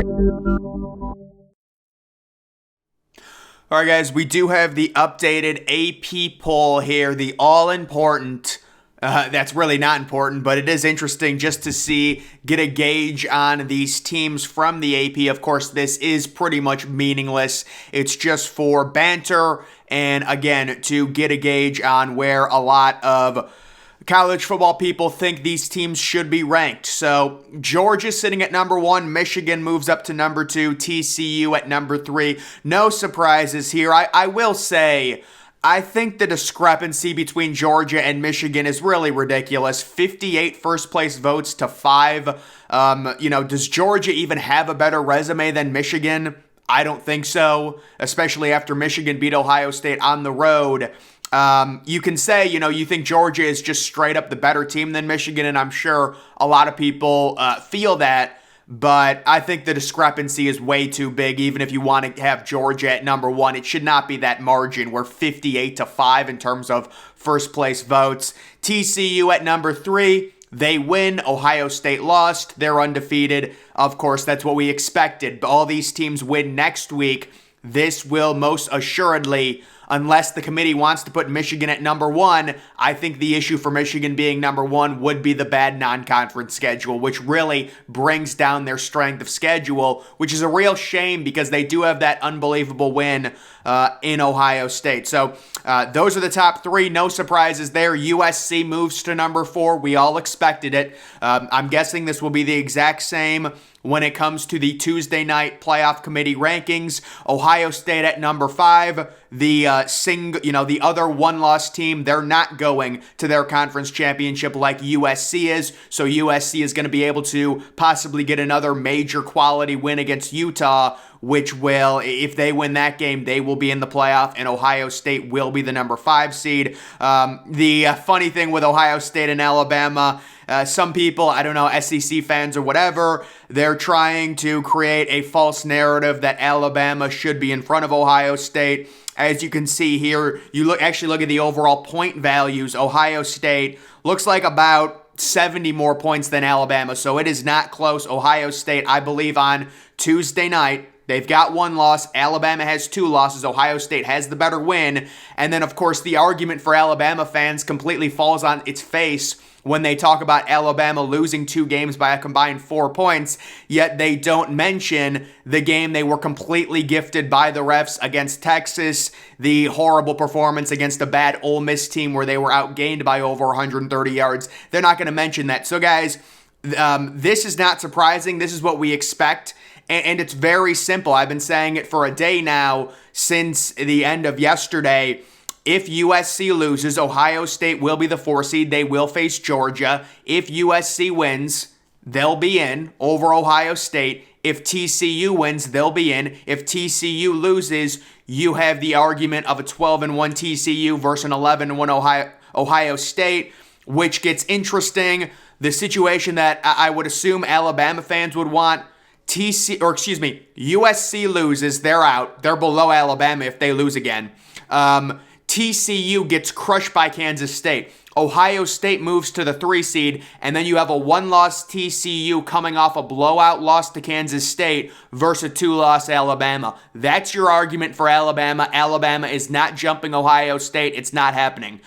All right, guys, we do have the updated AP poll here, the all-important. That's really not important, but it is interesting just to get a gauge on these teams from the AP. Of course, this is pretty much meaningless. It's just for banter and, again, to get a gauge on where a lot of college football people think these teams should be ranked. So Georgia's sitting at number 1. Michigan moves up to number 2. TCU at number 3. No surprises here. I will say, I think the discrepancy between Georgia and Michigan is really ridiculous. 58 first place votes to 5. Does Georgia even have a better resume than Michigan? I don't think so, especially after Michigan beat Ohio State on the road. You can say, you think Georgia is just straight up the better team than Michigan, and I'm sure a lot of people feel that, but I think the discrepancy is way too big. Even if you want to have Georgia at number 1, it should not be that margin. We're 58 to 5 in terms of first place votes. TCU at number 3. They win. Ohio State lost. They're undefeated. Of course, that's what we expected. But all these teams win next week. This will most assuredly, unless the committee wants to put Michigan at number 1, I think the issue for Michigan being number 1 would be the bad non-conference schedule, which really brings down their strength of schedule, which is a real shame because they do have that unbelievable win in Ohio State. So those are the top 3. No surprises there. USC moves to number 4. We all expected it. I'm guessing this will be the exact same when it comes to the Tuesday night playoff committee rankings. Ohio State at number 5. The other one-loss team, they're not going to their conference championship like USC is. So USC is going to be able to possibly get another major quality win against Utah, which will, if they win that game, they will be in the playoff, and Ohio State will be the number 5 seed. The funny thing with Ohio State and Alabama, some people, I don't know, SEC fans or whatever, they're trying to create a false narrative that Alabama should be in front of Ohio State. As you can see here, you look at the overall point values. Ohio State looks like about 70 more points than Alabama, so it is not close. Ohio State, I believe, on Tuesday night, they've got 1 loss. Alabama has 2 losses. Ohio State has the better win. And then, of course, the argument for Alabama fans completely falls on its face when they talk about Alabama losing 2 games by a combined 4 points, yet they don't mention the game they were completely gifted by the refs against Texas, the horrible performance against a bad Ole Miss team where they were outgained by over 130 yards. They're not going to mention that. So, guys, this is not surprising. This is what we expect. And it's very simple. I've been saying it for a day now since the end of yesterday. If USC loses, Ohio State will be the 4 seed. They will face Georgia. If USC wins, they'll be in over Ohio State. If TCU wins, they'll be in. If TCU loses, you have the argument of a 12-1 TCU versus an 11-1 Ohio State, which gets interesting. The situation that I would assume Alabama fans would want. USC loses, they're out. They're below Alabama if they lose again. TCU gets crushed by Kansas State. Ohio State moves to the 3 seed, and then you have a 1-loss TCU coming off a blowout loss to Kansas State versus a 2-loss Alabama. That's your argument for Alabama. Alabama is not jumping Ohio State. It's not happening.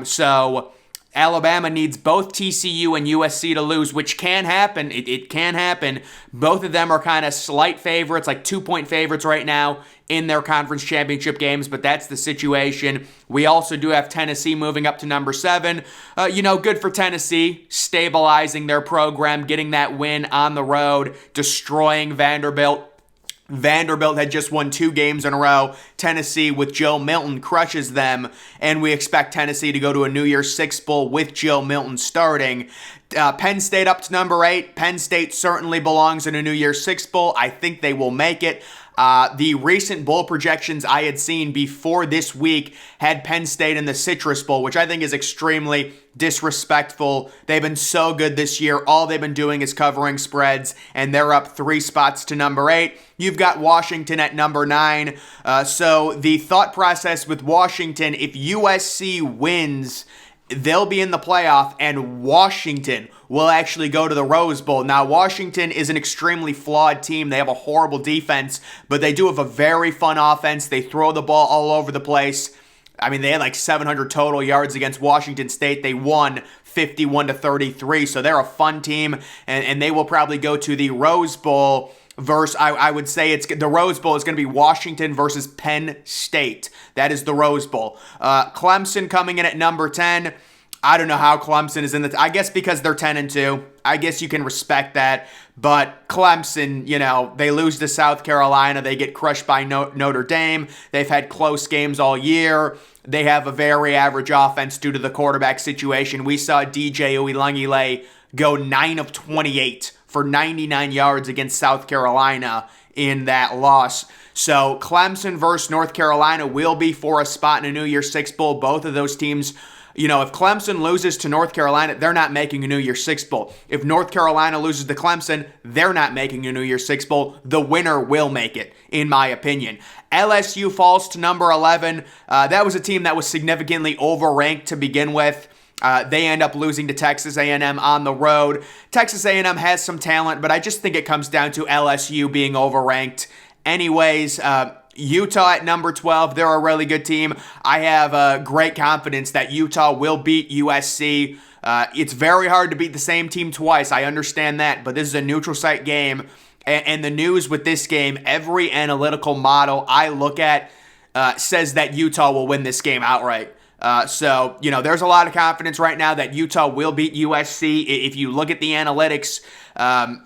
So Alabama needs both TCU and USC to lose, which can happen. It can happen. Both of them are kind of slight favorites, like 2-point favorites right now in their conference championship games, but that's the situation. We also do have Tennessee moving up to number 7. Good for Tennessee, stabilizing their program, getting that win on the road, destroying Vanderbilt. Vanderbilt had just won 2 games in a row. Tennessee, with Joe Milton, crushes them, and we expect Tennessee to go to a New Year's Six Bowl with Joe Milton starting. Penn State up to number 8. Penn State certainly belongs in a New Year's Six Bowl. I think they will make it. The recent bowl projections I had seen before this week had Penn State in the Citrus Bowl, which I think is extremely disrespectful. They've been so good this year. All they've been doing is covering spreads, and they're up 3 spots to number 8. You've got Washington at number 9. So the thought process with Washington, if USC wins, they'll be in the playoff, and Washington will actually go to the Rose Bowl. Now, Washington is an extremely flawed team. They have a horrible defense, but they do have a very fun offense. They throw the ball all over the place. I mean, they had like 700 total yards against Washington State. They won 51-33, so they're a fun team, and they will probably go to the Rose Bowl versus, I would say the Rose Bowl is going to be Washington versus Penn State. That is the Rose Bowl. Clemson coming in at number 10. I don't know how Clemson is in I guess because they're 10-2. I guess you can respect that. But Clemson, they lose to South Carolina. They get crushed by Notre Dame. They've had close games all year. They have a very average offense due to the quarterback situation. We saw DJ Uiagalelei go 9 of 28 for 99 yards against South Carolina in that loss. So Clemson versus North Carolina will be for a spot in a New Year's Six Bowl. Both of those teams, if Clemson loses to North Carolina, they're not making a New Year's Six Bowl. If North Carolina loses to Clemson, they're not making a New Year's Six Bowl. The winner will make it, in my opinion. LSU falls to number 11. That was a team that was significantly overranked to begin with. They end up losing to Texas A&M on the road. Texas A&M has some talent, but I just think it comes down to LSU being overranked. Anyways, Utah at number 12. They're a really good team. I have great confidence that Utah will beat USC. It's very hard to beat the same team twice. I understand that, but this is a neutral site game. And the news with this game, every analytical model I look at says that Utah will win this game outright. So, there's a lot of confidence right now that Utah will beat USC. If you look at the analytics,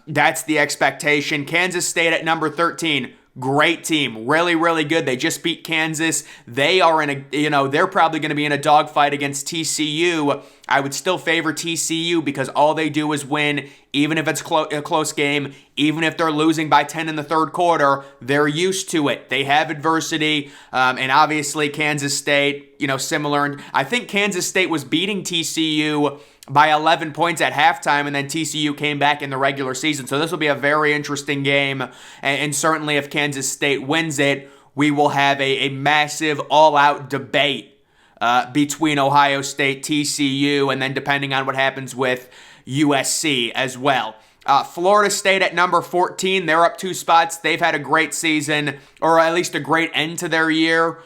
that's the expectation. Kansas State at number 13. Great team. Really, really good. They just beat Kansas. They are they're probably going to be in a dogfight against TCU. I would still favor TCU because all they do is win, even if it's a close game, even if they're losing by 10 in the third quarter, they're used to it. They have adversity, and obviously Kansas State, similar. I think Kansas State was beating TCU by 11 points at halftime, and then TCU came back in the regular season. So this will be a very interesting game, and certainly if Kansas State wins it, we will have a massive all-out debate between Ohio State, TCU, and then depending on what happens with USC as well. Florida State at number 14. They're up 2 spots. They've had a great season, or at least a great end to their year.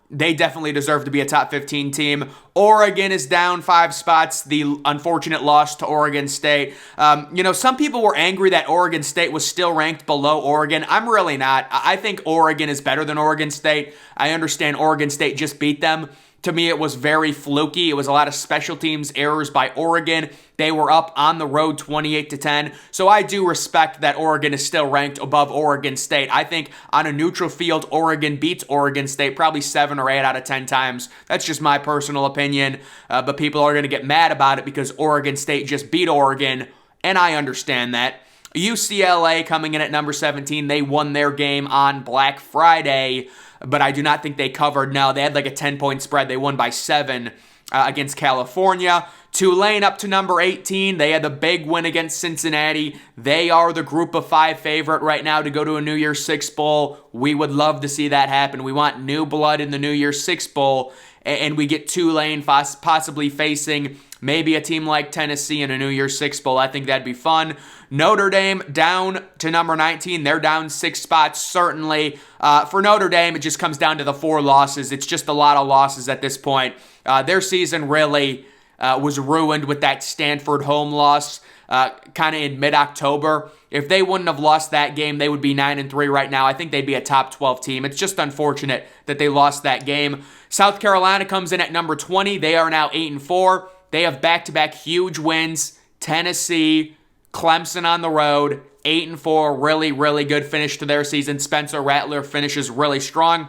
They definitely deserve to be a top 15 team. Oregon is down 5 spots. The unfortunate loss to Oregon State. Some people were angry that Oregon State was still ranked below Oregon. I'm really not. I think Oregon is better than Oregon State. I understand Oregon State just beat them. To me, it was very fluky. It was a lot of special teams errors by Oregon. They were up on the road 28-10. So I do respect that Oregon is still ranked above Oregon State. I think on a neutral field, Oregon beats Oregon State probably 7 or 8 out of 10 times. That's just my personal opinion. But people are going to get mad about it because Oregon State just beat Oregon, and I understand that. UCLA coming in at number 17. They won their game on Black Friday, but I do not think they covered. No, they had like a 10-point spread. They won by 7 against California. Tulane up to number 18. They had the big win against Cincinnati. They are the group of 5 favorite right now to go to a New Year's Six Bowl. We would love to see that happen. We want new blood in the New Year's Six Bowl, and we get Tulane possibly facing maybe a team like Tennessee in a New Year's Six Bowl. I think that'd be fun. Notre Dame down to number 19. They're down 6 spots, certainly. For Notre Dame, it just comes down to the 4 losses. It's just a lot of losses at this point. Their season really was ruined with that Stanford home loss kind of in mid-October. If they wouldn't have lost that game, they would be 9-3 right now. I think they'd be a top 12 team. It's just unfortunate that they lost that game. South Carolina comes in at number 20. They are now 8-4. They have back-to-back huge wins. Tennessee, Clemson on the road, 8-4. Really, really good finish to their season. Spencer Rattler finishes really strong.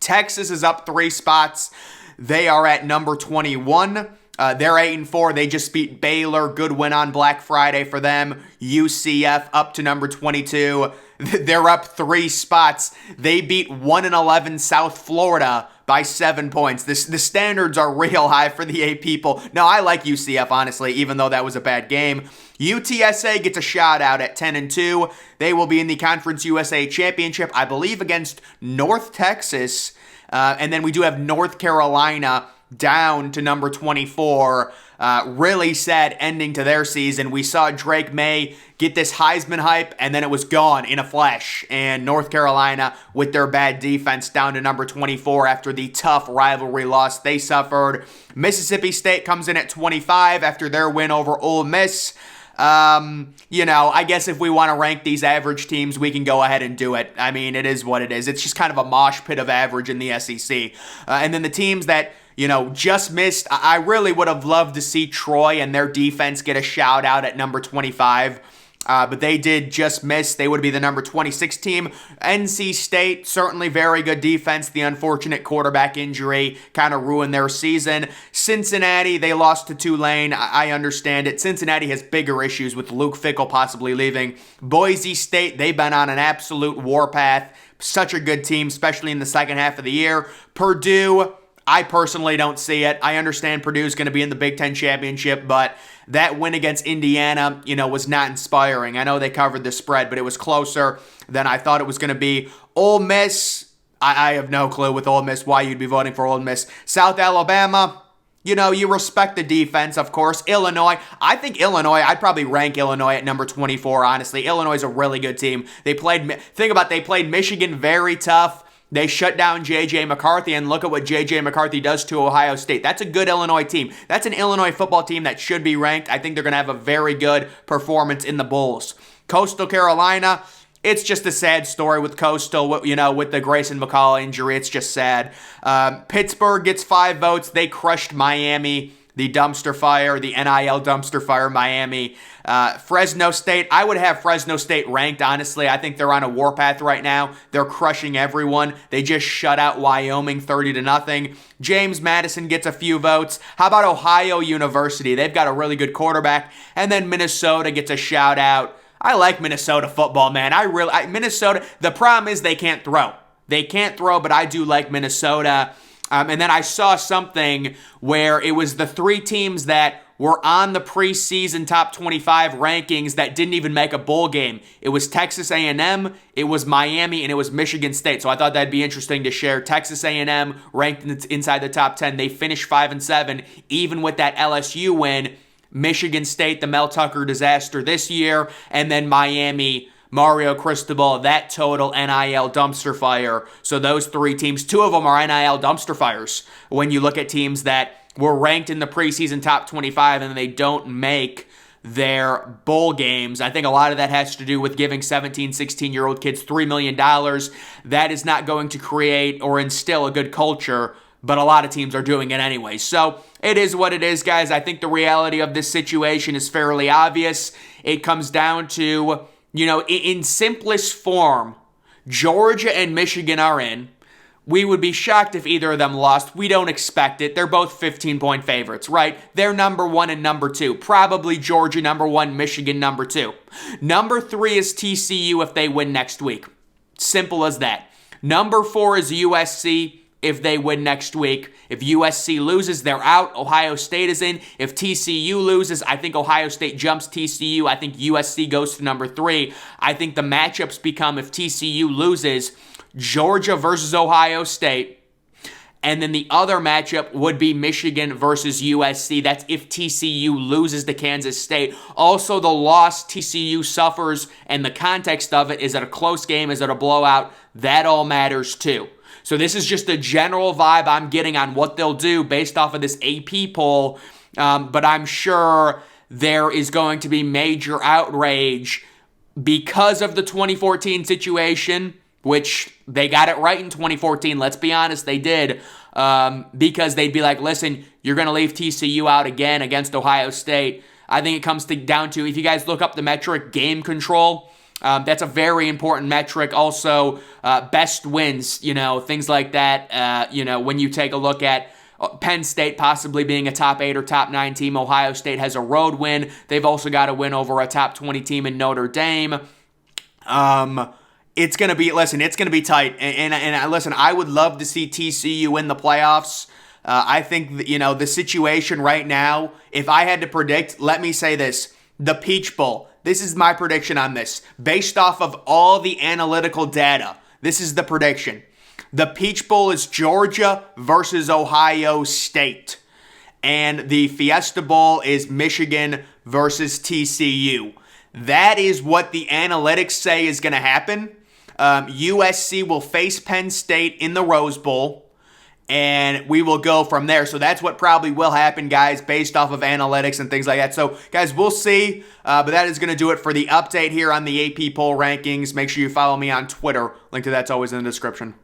Texas is up 3 spots. They are at number 21. They're 8-4. They just beat Baylor. Good win on Black Friday for them. UCF up to number 22. They're up 3 spots. They beat 1-11 South Florida by 7 points. The standards are real high for the A people. No, I like UCF, honestly, even though that was a bad game. UTSA gets a shot out at 10-2. They will be in the Conference USA Championship, I believe, against North Texas. And then we do have North Carolina down to number 24. Really sad ending to their season. We saw Drake May get this Heisman hype, and then it was gone in a flash. And North Carolina, with their bad defense, down to number 24 after the tough rivalry loss they suffered. Mississippi State comes in at 25 after their win over Ole Miss. I guess if we want to rank these average teams, we can go ahead and do it. I mean, it is what it is. It's just kind of a mosh pit of average in the SEC. And then the teams that, just missed, I really would have loved to see Troy and their defense get a shout out at number 25. But they did just miss. They would be the number 26 team. NC State, certainly very good defense. The unfortunate quarterback injury kind of ruined their season. Cincinnati, they lost to Tulane. I understand it. Cincinnati has bigger issues with Luke Fickell possibly leaving. Boise State, they've been on an absolute warpath. Such a good team, especially in the second half of the year. Purdue, I personally don't see it. I understand Purdue's going to be in the Big Ten Championship, but that win against Indiana, was not inspiring. I know they covered the spread, but it was closer than I thought it was going to be. Ole Miss, I have no clue with Ole Miss why you'd be voting for Ole Miss. South Alabama, you respect the defense, of course. Illinois, I think I'd probably rank Illinois at number 24, honestly. Illinois is a really good team. They played Michigan very tough. They shut down J.J. McCarthy, and look at what J.J. McCarthy does to Ohio State. That's a good Illinois team. That's an Illinois football team that should be ranked. I think they're going to have a very good performance in the Bowls. Coastal Carolina, it's just a sad story with Coastal, with the Grayson McCall injury. It's just sad. Pittsburgh gets 5 votes. They crushed Miami. The dumpster fire, the NIL dumpster fire, Miami. Fresno State, I would have Fresno State ranked, honestly. I think they're on a warpath right now. They're crushing everyone. They just shut out Wyoming 30-0. James Madison gets a few votes. How about Ohio University? They've got a really good quarterback. And then Minnesota gets a shout out. I like Minnesota football, man. Minnesota, the problem is they can't throw. They can't throw, but I do like Minnesota. And then I saw something where it was the 3 teams that were on the preseason top 25 rankings that didn't even make a bowl game. It was Texas A&M, it was Miami, and it was Michigan State. So I thought that'd be interesting to share. Texas A&M ranked inside the top 10. They finished 5-7, even with that LSU win. Michigan State, the Mel Tucker disaster this year, and then Miami, Mario Cristobal, that total NIL dumpster fire. So those 3 teams, 2 of them are NIL dumpster fires when you look at teams that were ranked in the preseason top 25 and they don't make their bowl games. I think a lot of that has to do with giving 17, 16-year-old kids $3 million. That is not going to create or instill a good culture, but a lot of teams are doing it anyway. So it is what it is, guys. I think the reality of this situation is fairly obvious. It comes down to, in simplest form, Georgia and Michigan are in. We would be shocked if either of them lost. We don't expect it. They're both 15-point favorites, right? They're number 1 and number 2. Probably Georgia number 1, Michigan number 2. Number 3 is TCU if they win next week. Simple as that. Number 4 is USC if they win next week. If USC loses, they're out. Ohio State is in. If TCU loses, I think Ohio State jumps TCU. I think USC goes to number 3. I think the matchups become, if TCU loses, Georgia versus Ohio State. And then the other matchup would be Michigan versus USC. That's if TCU loses to Kansas State. Also, the loss TCU suffers, and the context of it, is it a close game? Is it a blowout? That all matters too. So this is just a general vibe I'm getting on what they'll do based off of this AP poll. But I'm sure there is going to be major outrage because of the 2014 situation, which they got it right in 2014. Let's be honest, they did. Because they'd be like, listen, you're going to leave TCU out again against Ohio State. I think it comes down to, if you guys look up the metric game control, that's a very important metric. Also, best wins, things like that. When you take a look at Penn State possibly being a top 8 or top 9 team, Ohio State has a road win. They've also got a win over a top 20 team in Notre Dame. It's going to be tight. And listen, I would love to see TCU in the playoffs. I think, the situation right now, if I had to predict, let me say this, the Peach Bowl. This is my prediction on this. Based off of all the analytical data, this is the prediction. The Peach Bowl is Georgia versus Ohio State. and the Fiesta Bowl is Michigan versus TCU. That is what the analytics say is going to happen. USC will face Penn State in the Rose Bowl, and we will go from there. So that's what probably will happen, guys, based off of analytics and things like that. So, guys, we'll see. But that is going to do it for the update here on the AP poll rankings. Make sure you follow me on Twitter. Link to that's always in the description.